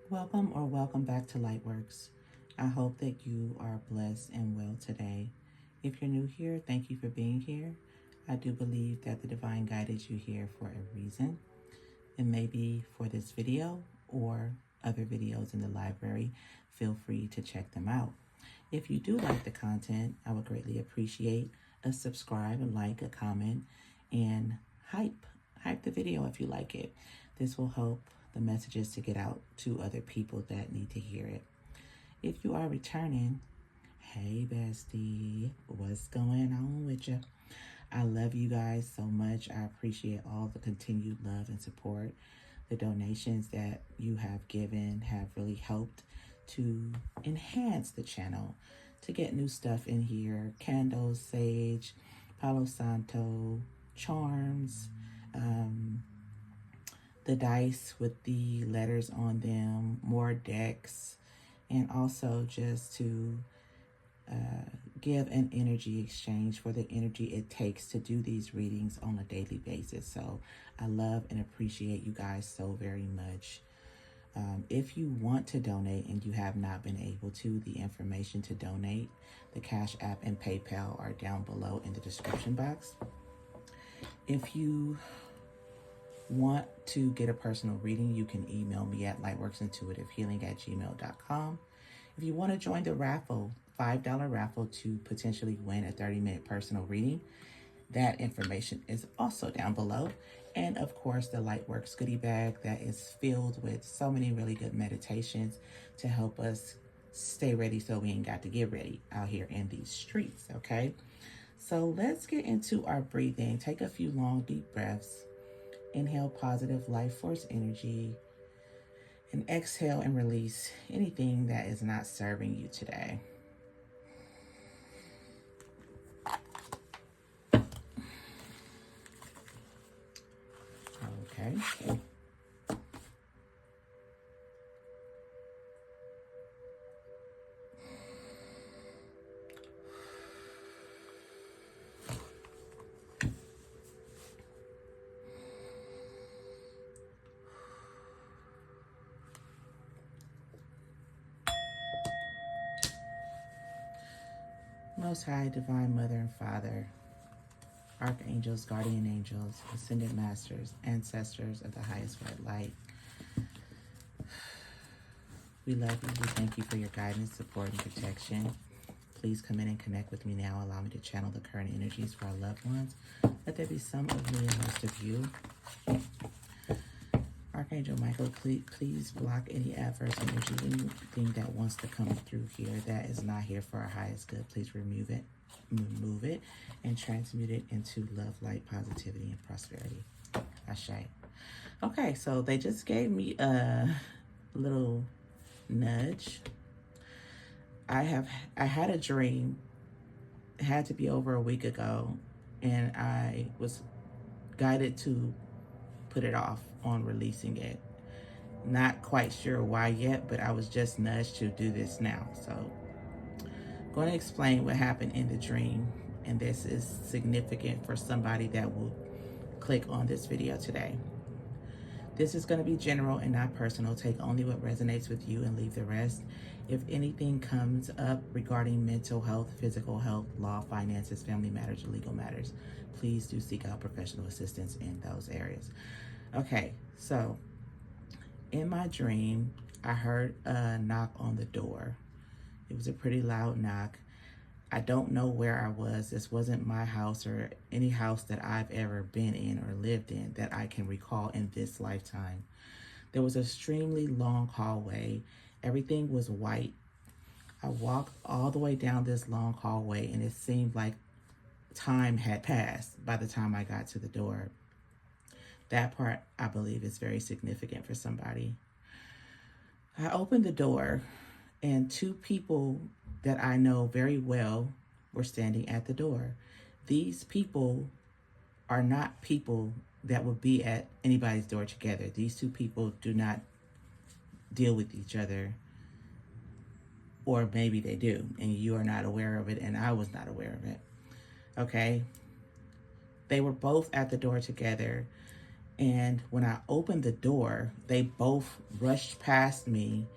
Welcome or welcome back to Lightworks. I hope that you are blessed and well today. If you're new here, thank you for being here. I do believe that the divine guided you here for a reason. It may be for this video or other videos in the library. Feel free to check them out. If you do like the content, I would greatly appreciate a subscribe, a like, a comment, and hype the video if you like it. This will help the messages to get out to other people that need to hear it. If you are returning, hey bestie, what's going on with you? I love you guys so much. I appreciate all the continued love and support. The donations that you have given have really helped to enhance the channel, to get new stuff in here: candles, sage, Palo Santo, charms, the dice with the letters on them, more decks, and also just to give an energy exchange for the energy it takes to do these readings on a daily basis. So I love and appreciate you guys so very much. If you want to donate and you have not been able to, the information to donate, the Cash App and PayPal are down below in the description box. If you want to get a personal reading, you can email me at lightworksintuitivehealing@gmail.com. If you want to join the raffle, $5 raffle to potentially win a 30-minute personal reading, that information is also down below. And of course, the Lightworks goodie bag that is filled with so many really good meditations to help us stay ready so we ain't got to get ready out here in these streets, okay? So let's get into our breathing. Take a few long, deep breaths. Inhale positive life force energy, and exhale and release anything that is not serving you today. Okay. Most High, Divine Mother and Father, Archangels, Guardian Angels, Ascended Masters, Ancestors of the highest white light, we love you. We thank you for your guidance, support, and protection. Please come in and connect with me now. Allow me to channel the current energies for our loved ones. Let there be some of me and most of you. Archangel Michael, please block any adverse energy, anything that wants to come through here that is not here for our highest good. Please remove it, and transmute it into love, light, positivity, and prosperity. Ashe. Okay, so they just gave me a little nudge. I had a dream. It had to be over a week ago, and I was guided to put it off on releasing it. Not quite sure why yet, but I was just nudged to do this now. So I'm going to explain what happened in the dream, and this is significant for somebody that will click on this video today. This is going to be general and not personal. Take only what resonates with you and leave the rest. If anything comes up regarding mental health, physical health, law, finances, family matters, or legal matters, please do seek out professional assistance in those areas. Okay, so in my dream, I heard a knock on the door. It was a pretty loud knock. I don't know where I was. This wasn't my house or any house that I've ever been in or lived in that I can recall in this lifetime. There was an extremely long hallway. Everything was white. I walked all the way down this long hallway, and it seemed like time had passed by the time I got to the door. That part, I believe, is very significant for somebody. I opened the door, and two people that I know very well were standing at the door. These people are not people that would be at anybody's door together. These two people do not deal with each other, or maybe they do, and you are not aware of it, and I was not aware of it. Okay? They were both at the door together, And when I opened the door, they both rushed past me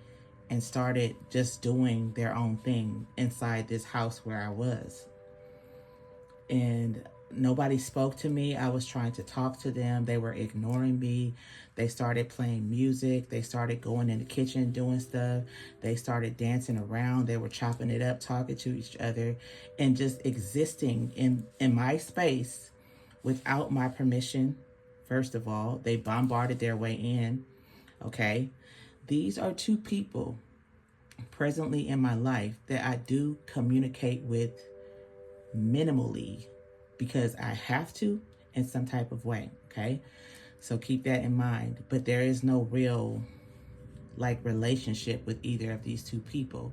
and started just doing their own thing inside this house where I was. And nobody spoke to me. I was trying to talk to them. They were ignoring me. They started playing music. They started going in the kitchen doing stuff. They started dancing around. They were chopping it up, talking to each other, and just existing in my space without my permission. First of all, they bombarded their way in. Okay. These are two people presently in my life that I do communicate with minimally because I have to in some type of way. Okay. So keep that in mind. But there is no real relationship with either of these two people.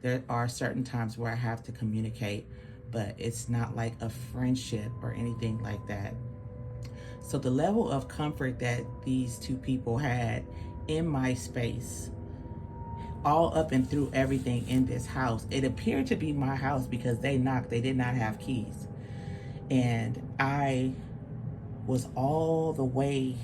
There are certain times where I have to communicate, but it's not like a friendship or anything like that. So the level of comfort that these two people had in my space, all up and through everything in this house, it appeared to be my house because they knocked. They did not have keys. And I was all the way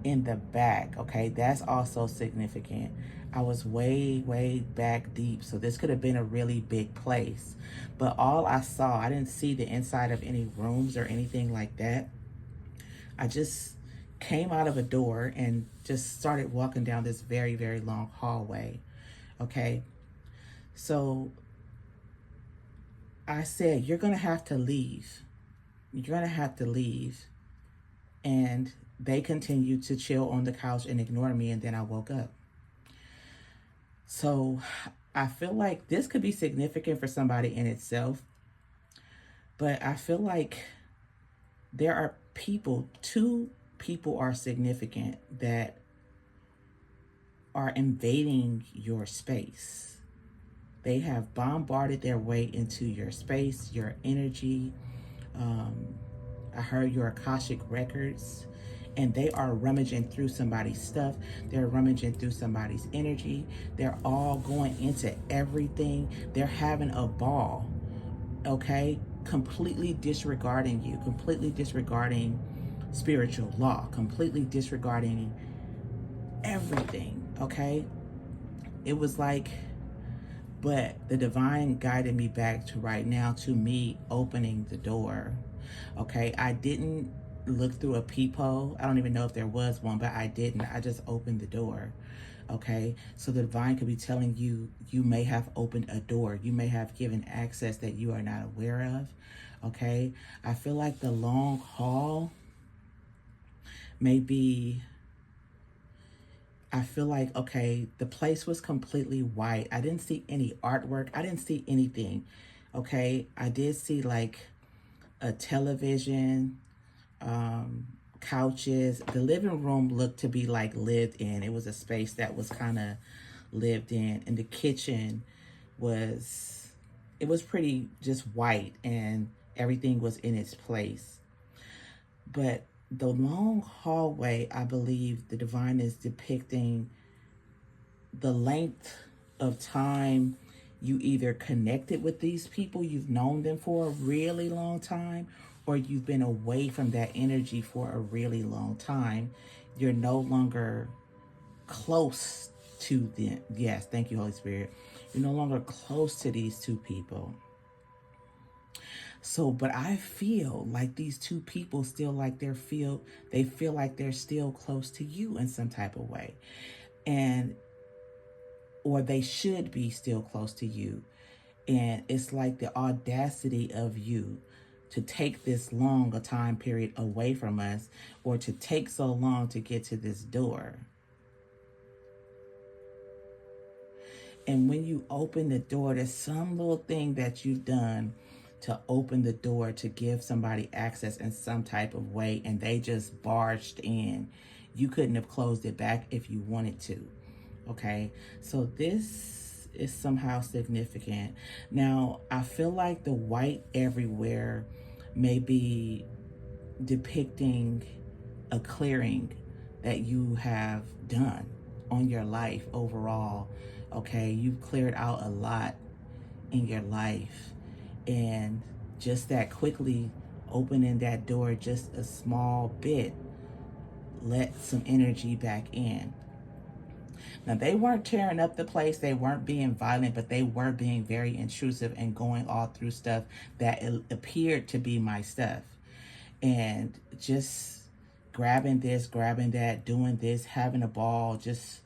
in the back. Okay, that's also significant. I was way, way back deep. So this could have been a really big place. But all I saw, I didn't see the inside of any rooms or anything like that. I just came out of a door and just started walking down this very, very long hallway. Okay. So I said, you're going to have to leave. You're going to have to leave. And they continued to chill on the couch and ignore me. And then I woke up. So I feel like this could be significant for somebody in itself. But I feel like there are two people are significant that are invading your space. They have bombarded their way into your space, your energy. I heard your Akashic records, and they are rummaging through somebody's stuff. They're rummaging through somebody's energy. They're all going into everything. They're having a ball, okay? Completely disregarding you, completely disregarding spiritual law, completely disregarding everything, okay? It was like, but the divine guided me back to right now to me opening the door. Okay, I didn't look through a peephole. I don't even know if there was one, but I didn't. I just opened the door. Okay, so the divine could be telling you, you may have opened a door. You may have given access that you are not aware of. Okay, I feel like the long hall may be, I feel like, okay, the place was completely white. I didn't see any artwork. I didn't see anything. Okay, I did see like a television, couches. The living room looked to be like lived in. It was a space that was kind of lived in. And the kitchen was, it was pretty just white and everything was in its place. But the long hallway, I believe the divine is depicting the length of time you either connected with these people, you've known them for a really long time, or you've been away from that energy for a really long time. You're no longer close to them. Yes, thank you, Holy Spirit. You're no longer close to these two people. So, but I feel like these two people still like they feel like they're still close to you in some type of way. And, or they should be still close to you. And it's like the audacity of you to take this long a time period away from us, or to take so long to get to this door. And when you open the door, there's some little thing that you've done to open the door to give somebody access in some type of way, and they just barged in. You couldn't have closed it back if you wanted to. Okay, so this is somehow significant. Now, I feel like the white everywhere may be depicting a clearing that you have done on your life overall. Okay, you've cleared out a lot in your life, and just that quickly opening that door just a small bit let some energy back in. Now, they weren't tearing up the place, they weren't being violent, but they were being very intrusive and going all through stuff that appeared to be my stuff. And just grabbing this, grabbing that, doing this, having a ball. Just,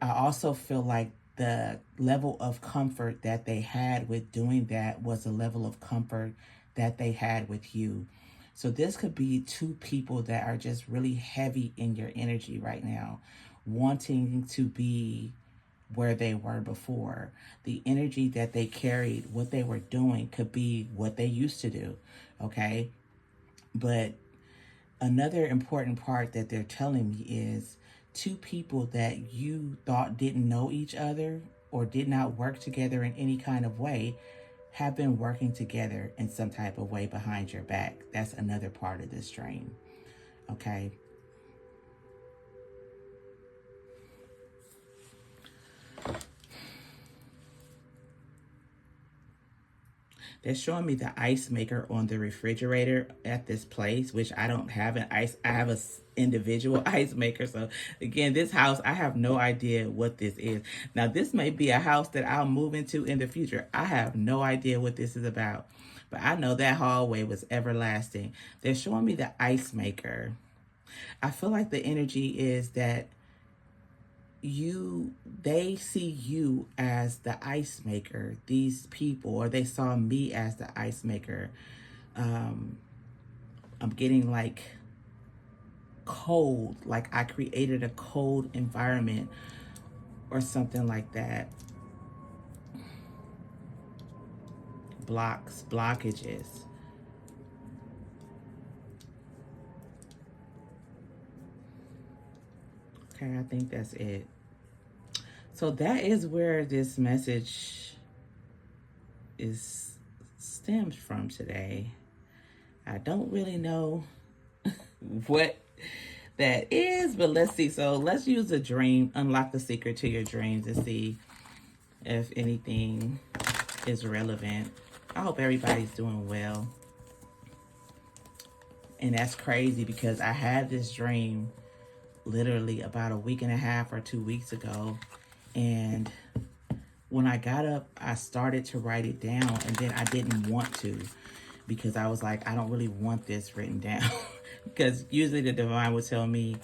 I also feel like the level of comfort that they had with doing that was a level of comfort that they had with you. So this could be two people that are just really heavy in your energy right now, wanting to be where they were before. The energy that they carried, what they were doing, could be what they used to do, okay? But another important part that they're telling me is two people that you thought didn't know each other or did not work together in any kind of way have been working together in some type of way behind your back. That's another part of this dream, okay? They're showing me the ice maker on the refrigerator at this place, which I don't have an ice. I have a individual ice maker. So again, this house, I have no idea what this is. Now, this may be a house that I'll move into in the future. I have no idea what this is about, but I know that hallway was everlasting. They're showing me the ice maker. I feel like the energy is that they see you as the ice maker, these people, or they saw me as the ice maker. I'm getting like cold, like I created a cold environment or something like that. Blockages. Okay, I think that's it. So that is where this message stems from today. I don't really know what that is, but let's see. So let's use a dream, unlock the secret to your dreams, and see if anything is relevant. I hope everybody's doing well. And that's crazy because I had this dream literally about a week and a half or 2 weeks ago. And when I got up, I started to write it down, and then I didn't want to because I was like, I don't really want this written down. Because usually the divine would tell me,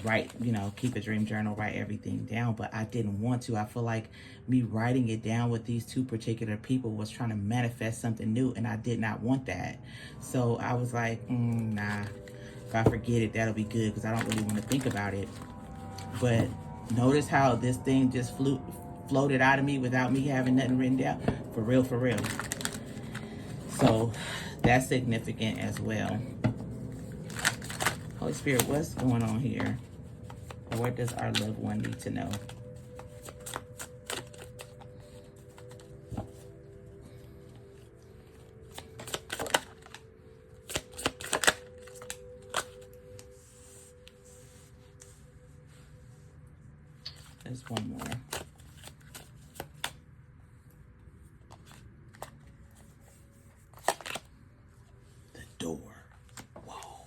write, keep a dream journal, write everything down. But I didn't want to. I feel like me writing it down with these two particular people was trying to manifest something new, and I did not want that. So I was like, nah, if I forget it, that'll be good because I don't really want to think about it. But notice how this thing just floated out of me without me having nothing written down. For real, for real. So that's significant as well. Holy Spirit, what's going on here? Or what does our loved one need to know? There's one more. The door. Whoa.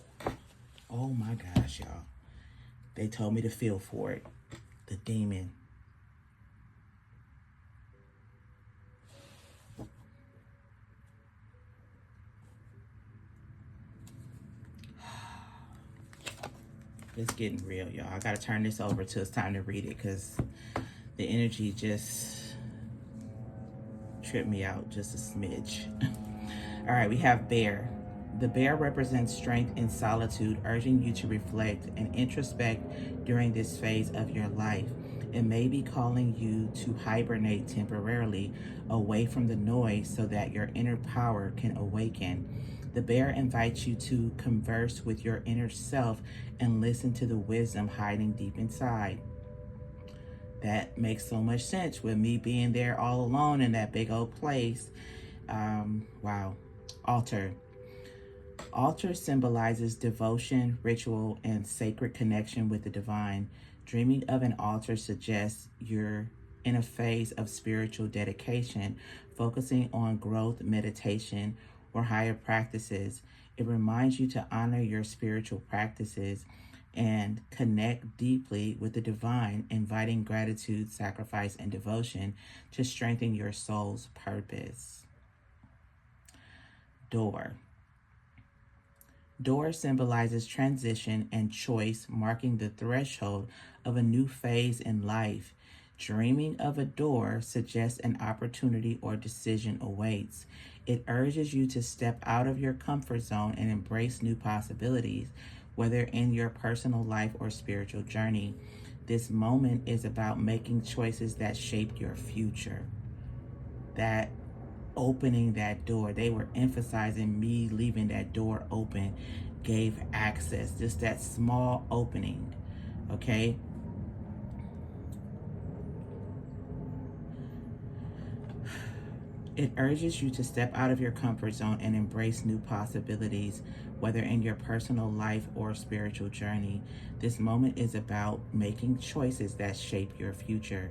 Oh my gosh, y'all. They told me to feel for it. The demon. It's getting real, y'all. I gotta turn this over till it's time to read it because the energy just tripped me out just a smidge. All right, we have bear. The bear represents strength in solitude, urging you to reflect and introspect during this phase of your life. It may be calling you to hibernate temporarily away from the noise so that your inner power can awaken. The bear invites you to converse with your inner self and listen to the wisdom hiding deep inside. That makes so much sense with me being there all alone in that big old place. Wow. Altar. Altar symbolizes devotion, ritual, and sacred connection with the divine. Dreaming of an altar suggests you're in a phase of spiritual dedication, focusing on growth, meditation, or higher practices. It reminds you to honor your spiritual practices and connect deeply with the divine, inviting gratitude, sacrifice, and devotion to strengthen your soul's purpose. Door. Door symbolizes transition and choice, marking the threshold of a new phase in life. Dreaming of a door suggests an opportunity or decision awaits. It urges you to step out of your comfort zone and embrace new possibilities, whether in your personal life or spiritual journey. This moment is about making choices that shape your future. That opening that door, they were emphasizing me leaving that door open gave access, just that small opening. Okay, it urges you to step out of your comfort zone and embrace new possibilities, whether in your personal life or spiritual journey. This moment is about making choices that shape your future.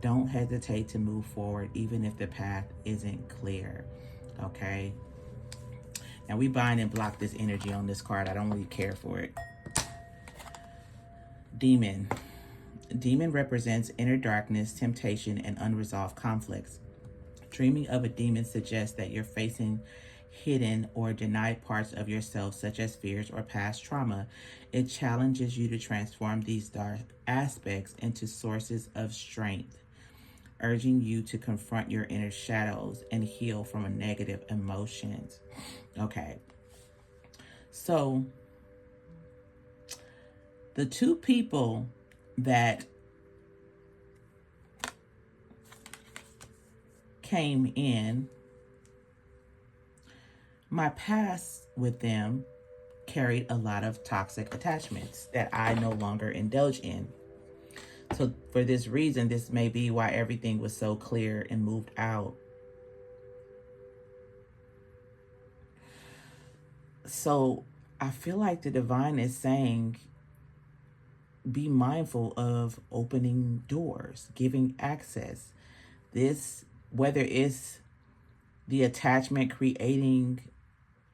Don't hesitate to move forward, even if the path isn't clear. Okay? Now, we bind and block this energy on this card. I don't really care for it. Demon. Demon represents inner darkness, temptation, and unresolved conflicts. Dreaming of a demon suggests that you're facing hidden or denied parts of yourself, such as fears or past trauma. It challenges you to transform these dark aspects into sources of strength, urging you to confront your inner shadows and heal from negative emotions. Okay. So, the two people that came in, my past with them carried a lot of toxic attachments that I no longer indulge in. So for this reason, this may be why everything was so clear and moved out. So I feel like the divine is saying, be mindful of opening doors, giving access. This, whether it's the attachment creating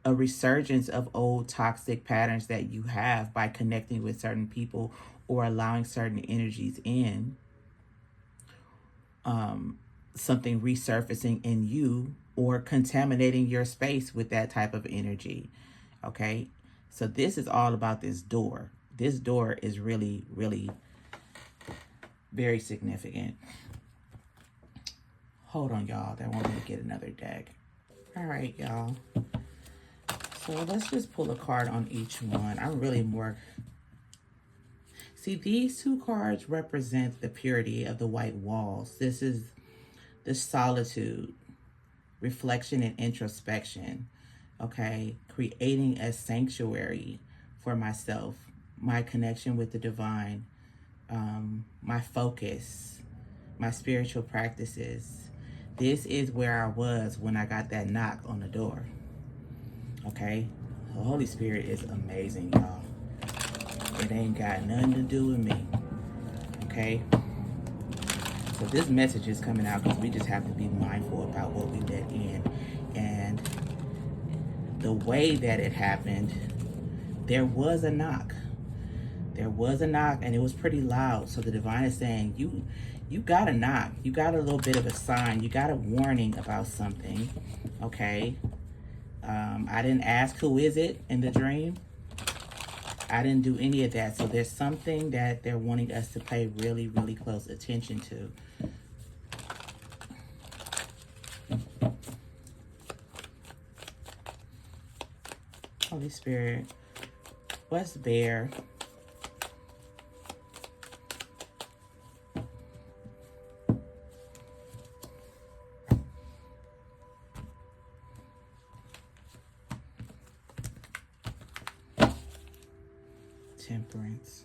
a resurgence of old toxic patterns that you have by connecting with certain people or allowing certain energies in, something resurfacing in you or contaminating your space with that type of energy. Okay, so this is all about this door. This door is really, really very significant. Hold on, y'all. They want me to get another deck. All right, y'all. So let's just pull a card on each one. I'm really more... See, these two cards represent the purity of the white walls. This is the solitude, reflection, and introspection. Okay? Creating a sanctuary for myself, my connection with the divine, my focus, my spiritual practices. This is where I was when I got that knock on the door. Okay? The Holy Spirit is amazing, y'all. It ain't got nothing to do with me. Okay? So this message is coming out because we just have to be mindful about what we let in. And the way that it happened, there was a knock. There was a knock, and it was pretty loud. So the divine is saying, you got a knock. You got a little bit of a sign. You got a warning about something. Okay? I didn't ask who is it in the dream. I didn't do any of that. So there's something that they're wanting us to pay really, really close attention to. Holy Spirit, what's bear? Temperance,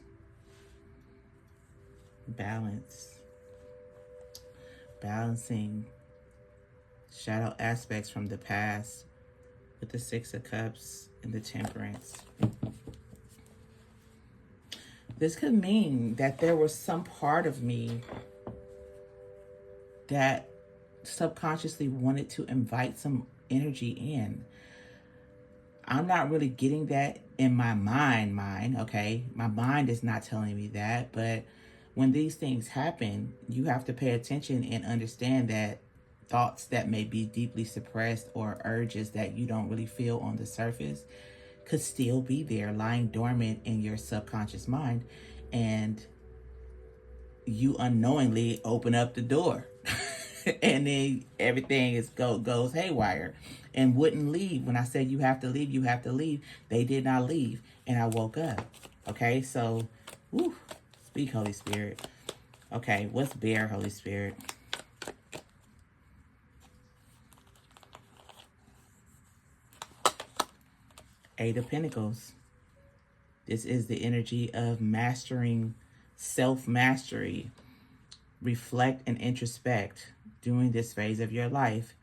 balance, balancing shadow aspects from the past with the Six of Cups and the Temperance. This could mean that there was some part of me that subconsciously wanted to invite some energy in. I'm not really getting that in my mind, okay? My mind is not telling me that, but when these things happen, you have to pay attention and understand that thoughts that may be deeply suppressed or urges that you don't really feel on the surface could still be there lying dormant in your subconscious mind, and you unknowingly open up the door and then everything goes haywire and wouldn't leave. When I said you have to leave, you have to leave, they did not leave, and I woke up. Okay, so whew, speak, Holy Spirit. Okay, what's bear, Holy Spirit? Eight of Pentacles. This is the energy of mastering, self-mastery. Reflect and introspect during this phase of your life.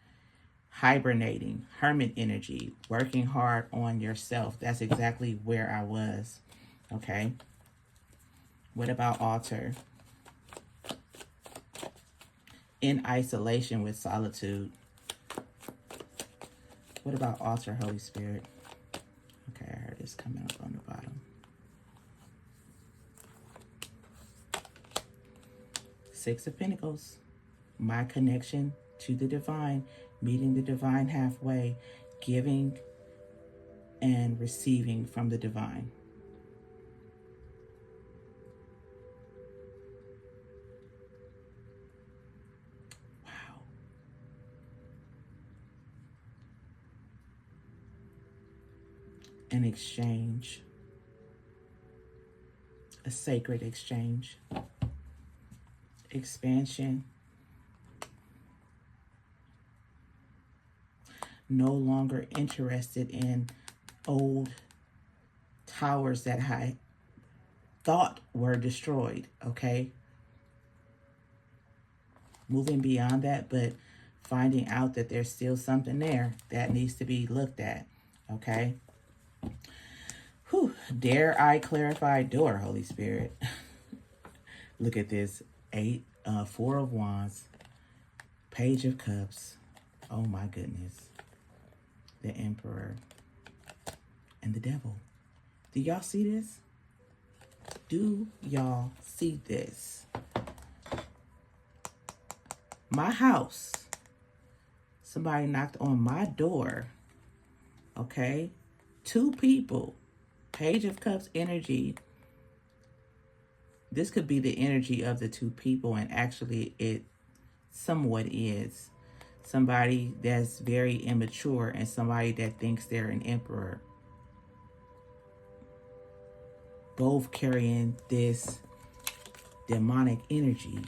Hibernating, hermit energy, working hard on yourself. That's exactly where I was. Okay. What about altar? In isolation with solitude. What about altar, Holy Spirit? Okay, I heard this coming up on the bottom. Six of Pentacles. My connection to the divine, meeting the divine halfway, giving and receiving from the divine. Wow. An exchange. A sacred exchange. Expansion. No longer interested in old towers that I thought were destroyed, okay? Moving beyond that, but finding out that there's still something there that needs to be looked at, okay? Whew. Dare I clarify door, Holy Spirit? Look at this. Four of Wands, Page of Cups. Oh my goodness. The Emperor and the Devil. Do y'all see this? Do y'all see this? My house. Somebody knocked on my door. Okay? Two people. Page of Cups energy. This could be the energy of the two people, and actually it somewhat is. Somebody that's very immature and somebody that thinks they're an emperor. Both carrying this demonic energy.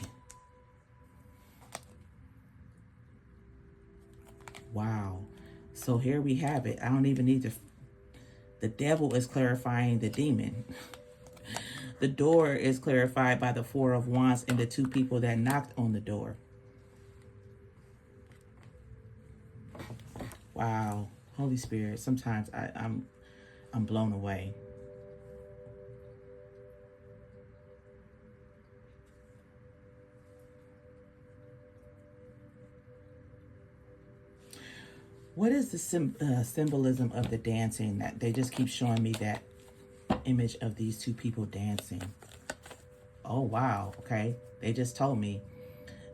Wow. So here we have it. I don't even need to... The devil is clarifying the demon. The door is clarified by the Four of Wands and the two people that knocked on the door. Wow, Holy Spirit, sometimes I'm blown away. What is the symbolism of the dancing? That they just keep showing me that image of these two people dancing. Oh, wow, okay. They just told me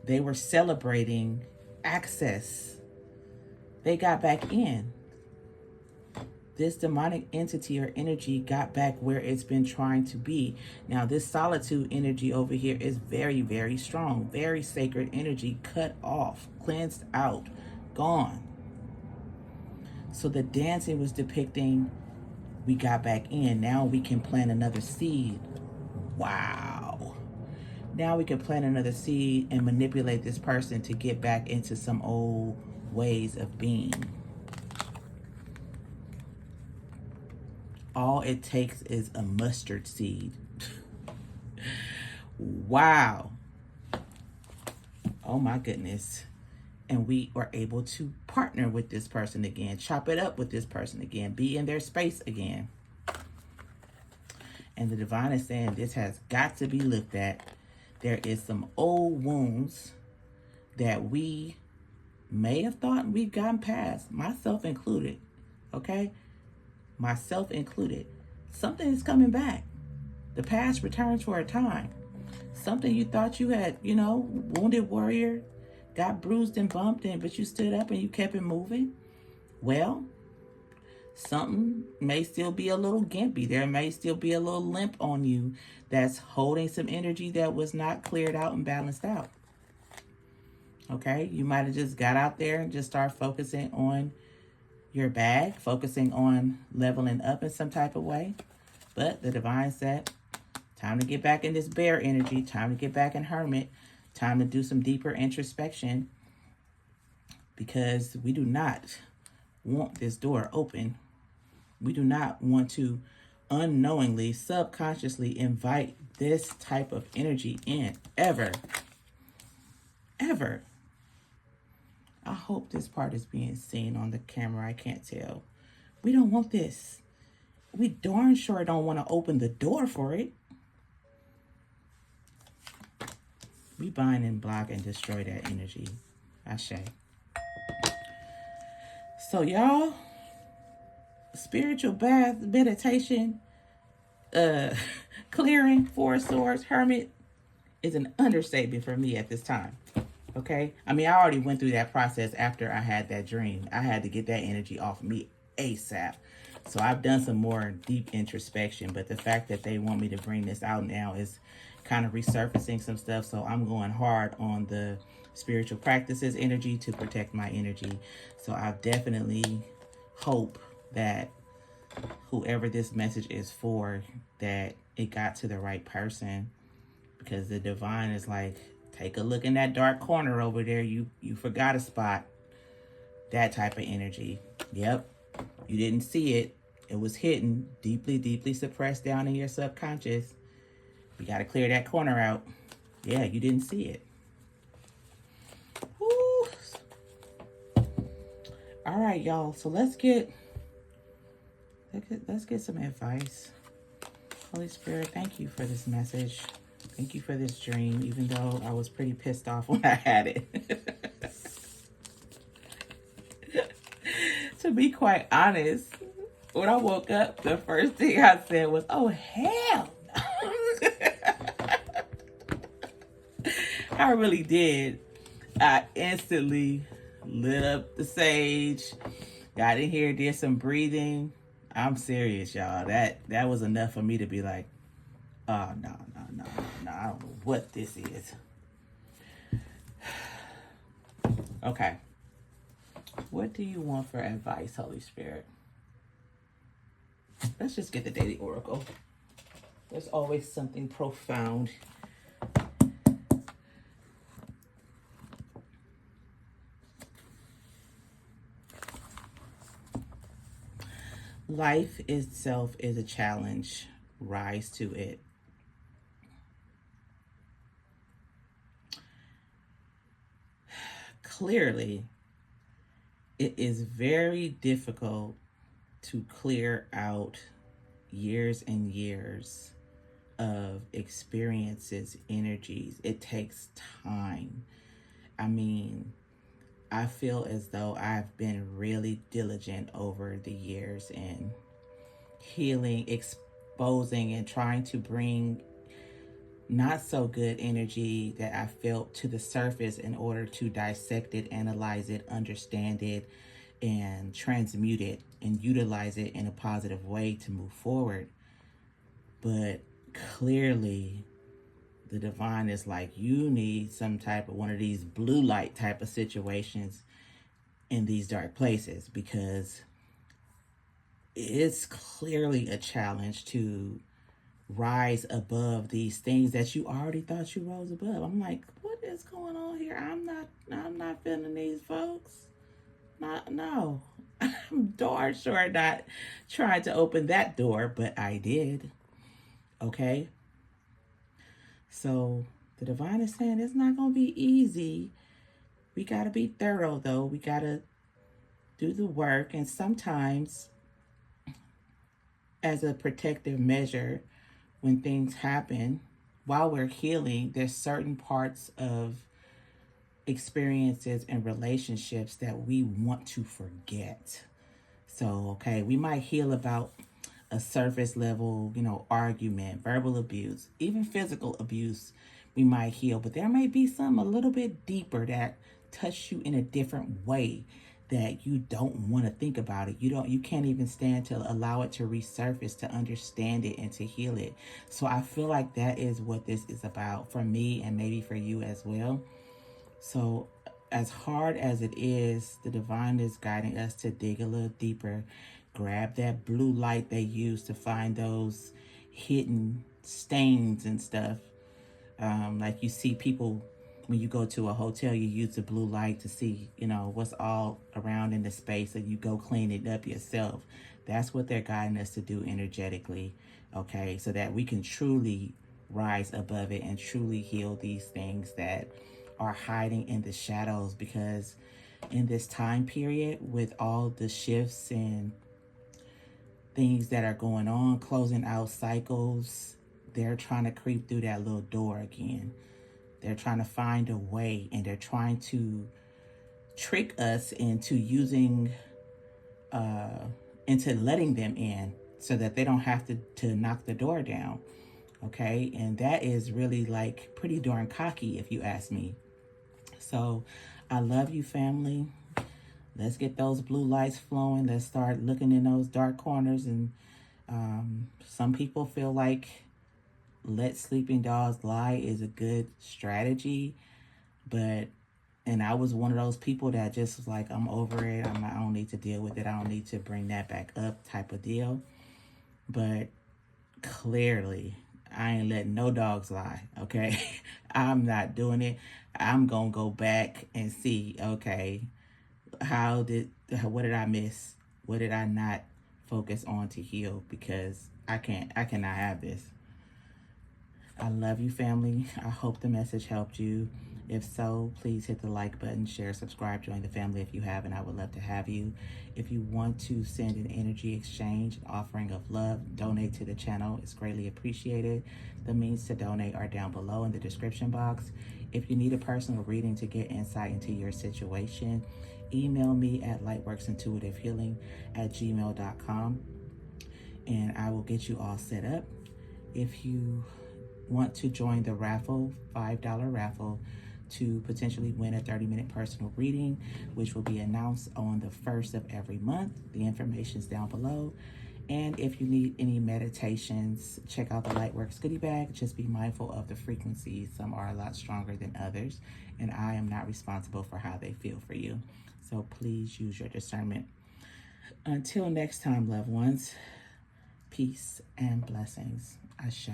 they were celebrating access. They got back in. This demonic entity or energy got back where it's been trying to be. Now, this solitude energy over here is very, very strong. Very sacred energy, cut off, cleansed out, gone. So the dancing was depicting we got back in. Now we can plant another seed. Wow. Now we can plant another seed and manipulate this person to get back into some old ways of being. All it takes is a mustard seed. Wow. Oh my goodness. And we are able to partner with this person again, chop it up with this person again, be in their space again. And the divine is saying this has got to be looked at. There is some old wounds that we may have thought we've gotten past, myself included, okay? myself included. Something is coming back. The past returns for a time. Something you thought you had, wounded warrior, got bruised and bumped, but you stood up and you kept it moving. Well, something may still be a little gimpy. There may still be a little limp on you that's holding some energy that was not cleared out and balanced out. Okay, you might have just got out there and just start focusing on your bag, focusing on leveling up in some type of way. But the divine said, time to get back in this bear energy, time to get back in hermit, time to do some deeper introspection, because we do not want this door open. We do not want to unknowingly, subconsciously invite this type of energy in, ever. Ever. I hope this part is being seen on the camera. I can't tell. We don't want this. We darn sure don't want to open the door for it. We bind and block and destroy that energy. Ashe. So y'all, spiritual bath, meditation, clearing, Four of Swords, hermit is an understatement for me at this time. Okay? I mean, I already went through that process after I had that dream. I had to get that energy off of me ASAP. So I've done some more deep introspection, but the fact that they want me to bring this out now is kind of resurfacing some stuff. So I'm going hard on the spiritual practices energy to protect my energy. So I definitely hope that whoever this message is for, that it got to the right person, because the divine is like, take a look in that dark corner over there. You forgot a spot. That type of energy. Yep. You didn't see it. It was hidden, deeply, deeply suppressed down in your subconscious. You got to clear that corner out. Yeah, you didn't see it. Woo. All right, y'all. So let's get some advice. Holy Spirit, thank you for this message. Thank you for this dream, even though I was pretty pissed off when I had it. To be quite honest, when I woke up, the first thing I said was, oh, hell no. I really did. I instantly lit up the sage, got in here, did some breathing. I'm serious, y'all. That was enough for me to be like, oh, no. I don't know what this is. Okay. What do you want for advice, Holy Spirit? Let's just get the daily oracle. There's always something profound. Life itself is a challenge. Rise to it. Clearly, it is very difficult to clear out years and years of experiences, energies. It takes time. I mean, I feel as though I've been really diligent over the years in healing, exposing, and trying to bring not so good energy that I felt to the surface in order to dissect it, analyze it, understand it, and transmute it and utilize it in a positive way to move forward. But clearly, the divine is like, you need some type of one of these blue light type of situations in these dark places, because it's clearly a challenge to rise above these things that you already thought you rose above. I'm like, what is going on here? I'm not feeling these folks. No. I'm darn sure not trying to open that door, but I did. Okay? So the divine is saying it's not going to be easy. We got to be thorough, though. We got to do the work. And sometimes, as a protective measure, when things happen, while we're healing, there's certain parts of experiences and relationships that we want to forget. So, okay, we might heal about a surface level, argument, verbal abuse, even physical abuse. We might heal, but there may be some a little bit deeper that touch you in a different way that you don't want to think about it. You can't even stand to allow it to resurface, to understand it and to heal it. So I feel like that is what this is about for me and maybe for you as well. So as hard as it is, the divine is guiding us to dig a little deeper. Grab that blue light they use to find those hidden stains and stuff. Like you see people, when you go to a hotel, you use the blue light to see, what's all around in the space, and you go clean it up yourself. That's what they're guiding us to do energetically, okay? So that we can truly rise above it and truly heal these things that are hiding in the shadows. Because in this time period, with all the shifts and things that are going on, closing out cycles, they're trying to creep through that little door again. They're trying to find a way, and they're trying to trick us into into letting them in so that they don't have to knock the door down. Okay. And that is really like pretty darn cocky, if you ask me. So I love you, family. Let's get those blue lights flowing. Let's start looking in those dark corners. And some people feel like let sleeping dogs lie is a good strategy. And I was one of those people that just was like, I'm over it. I don't need to deal with it. I don't need to bring that back up type of deal. But clearly, I ain't letting no dogs lie, okay? I'm not doing it. I'm going to go back and see, okay, what did I miss? What did I not focus on to heal? Because I cannot have this. I love you, family. I hope the message helped you. If so, please hit the like button, share, subscribe, join the family if you haven't. I would love to have you. If you want to send an energy exchange, offering of love, donate to the channel. It's greatly appreciated. The means to donate are down below in the description box. If you need a personal reading to get insight into your situation, email me at lightworksintuitivehealing@gmail.com, and I will get you all set up. If you want to join the raffle, $5 raffle, to potentially win a 30-minute personal reading, which will be announced on the 1st of every month. The information is down below. And if you need any meditations, check out the Lightworks goodie bag. Just be mindful of the frequencies. Some are a lot stronger than others, and I am not responsible for how they feel for you. So please use your discernment. Until next time, loved ones, peace and blessings. Ashe.